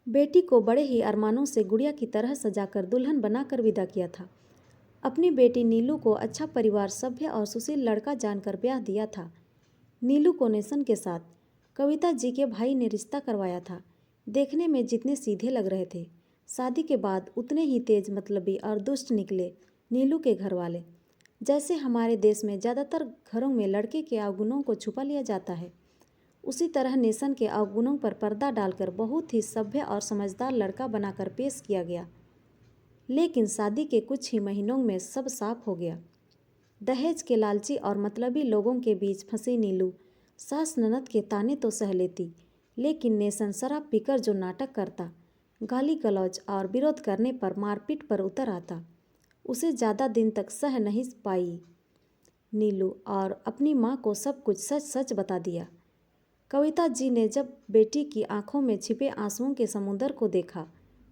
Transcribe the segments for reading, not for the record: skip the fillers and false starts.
बेटी को बड़े ही अरमानों से गुड़िया की तरह सजाकर दुल्हन बनाकर विदा किया था। अपनी बेटी नीलू को अच्छा परिवार, सभ्य और सुशील लड़का जानकर ब्याह दिया था। नीलू को नेशन के साथ कविता जी के भाई ने रिश्ता करवाया था। देखने में जितने सीधे लग रहे थे, शादी के बाद उतने ही तेज, मतलबी और दुष्ट निकले नीलू के घर वाले। जैसे हमारे देश में ज़्यादातर घरों में लड़के के अवगुणों को छुपा लिया जाता है, उसी तरह नेशन के अवगुणों पर पर्दा डालकर बहुत ही सभ्य और समझदार लड़का बनाकर पेश किया गया। लेकिन शादी के कुछ ही महीनों में सब साफ हो गया। दहेज के लालची और मतलबी लोगों के बीच फंसी नीलू सास ननद के ताने तो सह लेती, लेकिन नेशन शराब पीकर जो नाटक करता, गाली गलौज और विरोध करने पर मारपीट पर उतर आता, उसे ज़्यादा दिन तक सह नहीं पाई नीलू और अपनी माँ को सब कुछ सच सच बता दिया। कविता जी ने जब बेटी की आंखों में छिपे आंसुओं के समुद्र को देखा,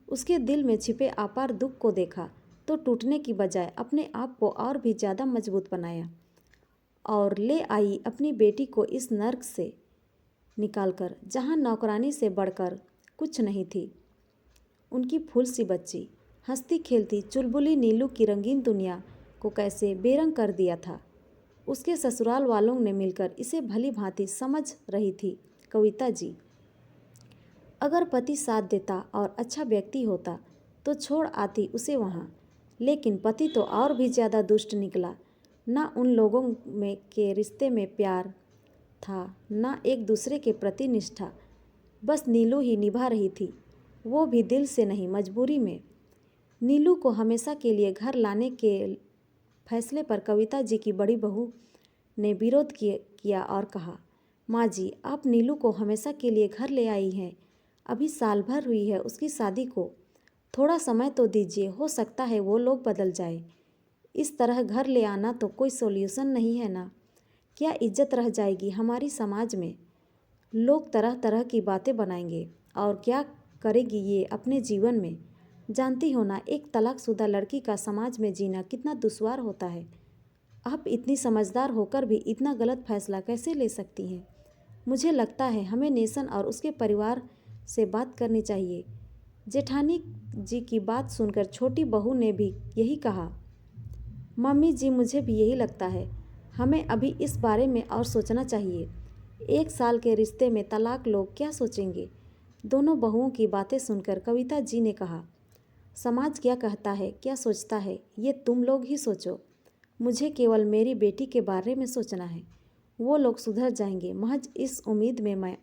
उसके दिल में छिपे अपार दुख को देखा, तो टूटने की बजाय अपने आप को और भी ज़्यादा मजबूत बनाया और ले आई अपनी बेटी को इस नर्क से निकालकर, जहाँ नौकरानी से बढ़कर कुछ नहीं थी। उनकी फूल सी बच्ची, हंसती खेलती चुलबुली नीलू की रंगीन दुनिया को कैसे बेरंग कर दिया था। उसके ससुराल वालों ने मिलकर इसे भली भांति समझ रही थी कविता जी। अगर पति साथ देता और अच्छा व्यक्ति होता तो छोड़ आती उसे वहाँ, लेकिन पति तो और भी ज़्यादा दुष्ट निकला। ना उन लोगों में के रिश्ते में प्यार था, ना एक दूसरे के प्रति निष्ठा। बस नीलू ही निभा रही थी, वो भी दिल से नहीं, मजबूरी में। नीलू को हमेशा के लिए घर लाने के फैसले पर कविता जी की बड़ी बहू ने विरोध किया और कहा, माँ जी, आप नीलू को हमेशा के लिए घर ले आई हैं। अभी साल भर हुई है उसकी शादी को, थोड़ा समय तो दीजिए, हो सकता है वो लोग बदल जाए। इस तरह घर ले आना तो कोई सोल्यूशन नहीं है ना। क्या इज्जत रह जाएगी हमारी समाज में? लोग तरह तरह की बातें बनाएंगे और क्या करेगी ये अपने जीवन में? जानती हो ना, एक तलाकशुदा लड़की का समाज में जीना कितना दुश्वार होता है। आप इतनी समझदार होकर भी इतना गलत फैसला कैसे ले सकती हैं? मुझे लगता है हमें नेशन और उसके परिवार से बात करनी चाहिए। जेठानी जी की बात सुनकर छोटी बहू ने भी यही कहा। मम्मी जी, मुझे भी यही लगता है, हमें अभी इस बारे में और सोचना चाहिए। 1 साल के रिश्ते में तलाक लोग क्या सोचेंगे? दोनों बहुओं की बातें सुनकर कविता जी ने कहा, समाज क्या कहता है, क्या सोचता है, ये तुम लोग ही सोचो। मुझे केवल मेरी बेटी के बारे में सोचना है। वो लोग सुधर जाएंगे, महज इस उम्मीद में मैं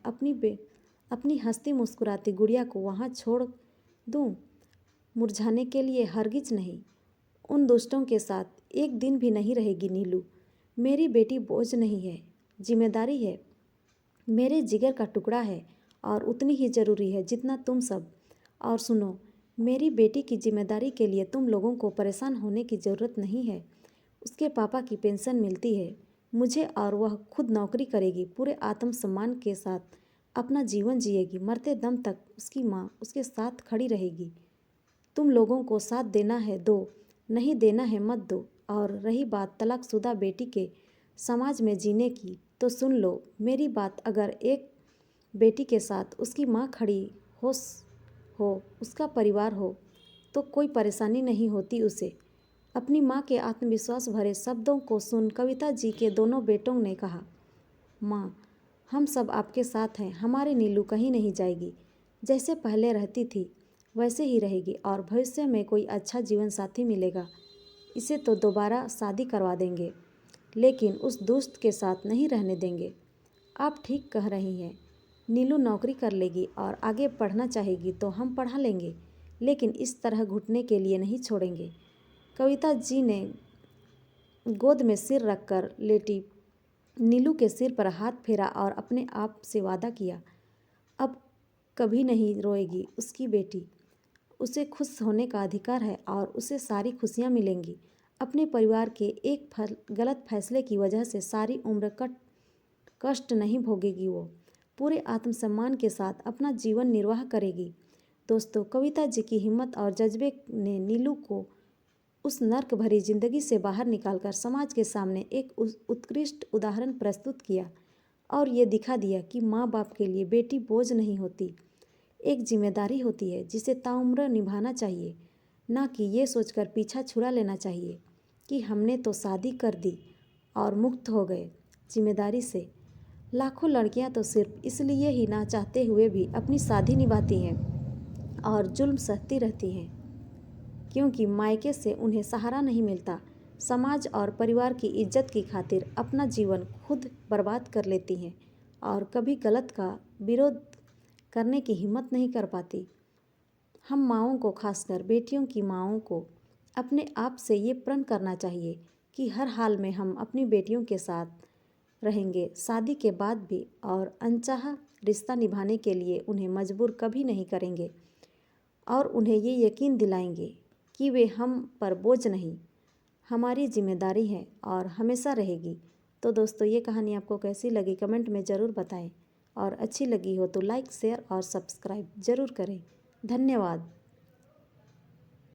अपनी हंसती मुस्कुराती गुड़िया को वहाँ छोड़ दूँ, मुरझाने के लिए? हरगिज नहीं। उन दुष्टों के साथ एक दिन भी नहीं रहेगी नीलू। मेरी बेटी बोझ नहीं है, जिम्मेदारी है, मेरे जिगर का टुकड़ा है और उतनी ही ज़रूरी है जितना तुम सब। और सुनो, मेरी बेटी की जिम्मेदारी के लिए तुम लोगों को परेशान होने की ज़रूरत नहीं है। उसके पापा की पेंशन मिलती है मुझे और वह खुद नौकरी करेगी, पूरे आत्मसम्मान के साथ अपना जीवन जिएगी। मरते दम तक उसकी माँ उसके साथ खड़ी रहेगी। तुम लोगों को साथ देना है दो, नहीं देना है मत दो। और रही बात तलाकशुदा बेटी के समाज में जीने की, तो सुन लो मेरी बात। अगर एक बेटी के साथ उसकी माँ खड़ी हो, उसका परिवार हो, तो कोई परेशानी नहीं होती उसे। अपनी माँ के आत्मविश्वास भरे शब्दों को सुन कविता जी के दोनों बेटों ने कहा, माँ, हम सब आपके साथ हैं। हमारी नीलू कहीं नहीं जाएगी। जैसे पहले रहती थी वैसे ही रहेगी और भविष्य में कोई अच्छा जीवन साथी मिलेगा, इसे तो दोबारा शादी करवा देंगे, लेकिन उस दोस्त के साथ नहीं रहने देंगे। आप ठीक कह रही हैं। नीलू नौकरी कर लेगी और आगे पढ़ना चाहेगी तो हम पढ़ा लेंगे, लेकिन इस तरह घुटने के लिए नहीं छोड़ेंगे। कविता जी ने गोद में सिर रखकर लेटी नीलू के सिर पर हाथ फेरा और अपने आप से वादा किया, अब कभी नहीं रोएगी उसकी बेटी। उसे खुश होने का अधिकार है और उसे सारी खुशियाँ मिलेंगी। अपने परिवार के एक गलत फैसले की वजह से सारी उम्र कष्ट नहीं भोगेगी। वो पूरे आत्मसम्मान के साथ अपना जीवन निर्वाह करेगी। दोस्तों, कविता जी की हिम्मत और जज्बे ने नीलू को उस नर्क भरी जिंदगी से बाहर निकालकर समाज के सामने एक उत्कृष्ट उदाहरण प्रस्तुत किया और ये दिखा दिया कि माँ बाप के लिए बेटी बोझ नहीं होती। एक जिम्मेदारी होती है जिसे ताउम्र निभाना चाहिए, ना कि ये सोचकर पीछा छुड़ा लेना चाहिए कि हमने तो शादी कर दी और मुक्त हो गए जिम्मेदारी से। लाखों लड़कियां तो सिर्फ इसलिए ही ना चाहते हुए भी अपनी शादी निभाती हैं और जुल्म सहती रहती हैं, क्योंकि मायके से उन्हें सहारा नहीं मिलता। समाज और परिवार की इज्जत की खातिर अपना जीवन खुद बर्बाद कर लेती हैं और कभी गलत का विरोध करने की हिम्मत नहीं कर पाती। हम माँओं को, खासकर बेटियों की माँओं को, अपने आप से ये प्रण करना चाहिए कि हर हाल में हम अपनी बेटियों के साथ रहेंगे, शादी के बाद भी, और अनचाहा रिश्ता निभाने के लिए उन्हें मजबूर कभी नहीं करेंगे और उन्हें ये यकीन दिलाएंगे कि वे हम पर बोझ नहीं, हमारी जिम्मेदारी है और हमेशा रहेगी। तो दोस्तों, ये कहानी आपको कैसी लगी कमेंट में ज़रूर बताएं और अच्छी लगी हो तो लाइक, शेयर और सब्सक्राइब ज़रूर करें। धन्यवाद।